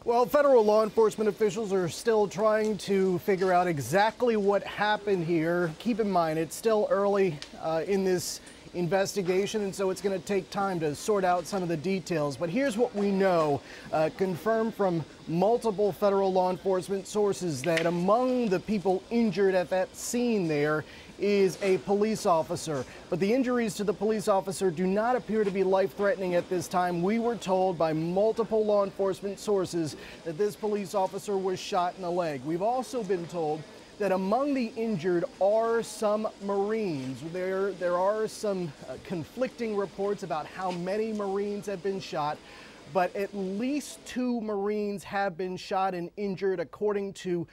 Well, federal law enforcement officials are still trying to figure out exactly what happened here. Keep in mind, it's still early in this investigation, and so it's going to take time to sort out some of the details. But here's what we know, confirmed from multiple federal law enforcement sources, that among the people injured at that scene there is a police officer. But the injuries to the police officer do not appear to be life-threatening at this time. We were told by multiple law enforcement sources that this police officer was shot in the leg. We've also been told that among the injured are some Marines. There are some conflicting reports about how many Marines have been shot, but at least 2 Marines have been shot and injured, according to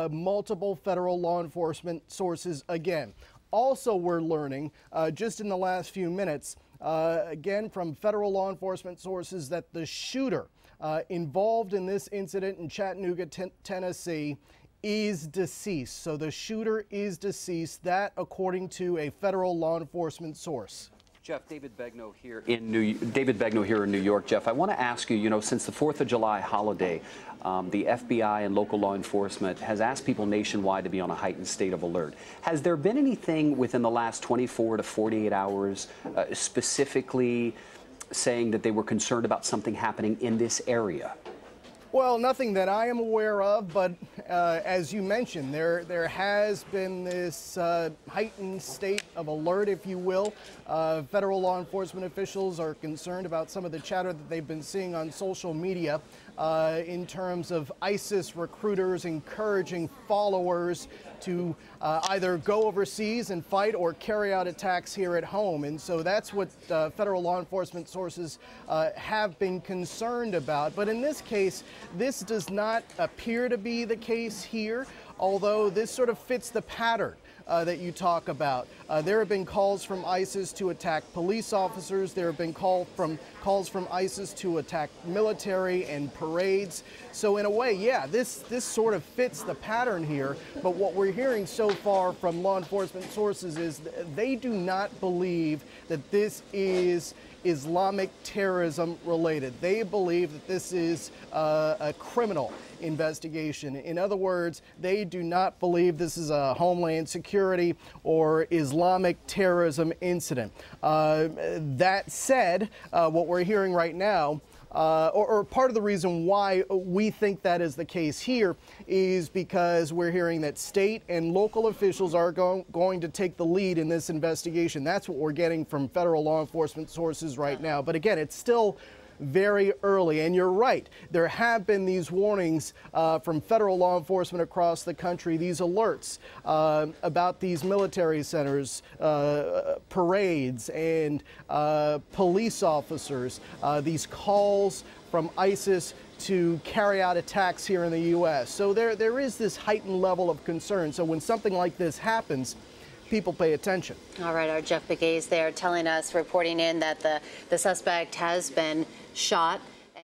multiple federal law enforcement sources again. Also, we're learning just in the last few minutes, again from federal law enforcement sources, that the shooter involved in this incident in Chattanooga, Tennessee, is deceased. So the shooter is deceased, that according to a federal law enforcement source. Jeff, David Begnaud here in New York. Jeff, I want to ask you, since the 4th of July holiday, the FBI and local law enforcement has asked people nationwide to be on a heightened state of alert. Has there been anything within the last 24 to 48 hours specifically saying that they were concerned about something happening in this area? Well, nothing that I am aware of, but as you mentioned, there has been this heightened state of alert, if you will. Federal law enforcement officials are concerned about some of the chatter that they've been seeing on social media in terms of ISIS recruiters encouraging followers to either go overseas and fight or carry out attacks here at home. And so that's what federal law enforcement sources have been concerned about. But in this case, this does not appear to be the case here, although this sort of fits the pattern that you talk about. There have been calls from ISIS to attack police officers. There have been calls from ISIS to attack military and parades. So in a way, yeah, this sort of fits the pattern here. But what we're hearing so far from law enforcement sources is they do not believe that this is Islamic terrorism related. They believe that this is a criminal investigation. In other words, they do not believe this is a homeland security or Islamic terrorism incident. That said, what we're hearing right now, or part of the reason why we think that is the case here, is because we're hearing that state and local officials are going to take the lead in this investigation. That's what we're getting from federal law enforcement sources right now. But again, it's still very early. And you're right, there have been these warnings from federal law enforcement across the country, these alerts about these military centers, parades, and police officers, these calls from ISIS to carry out attacks here in the U.S. So there is this heightened level of concern. So when something like this happens, people pay attention. All right, our Jeff Pegues there telling us, reporting in that the suspect has been shot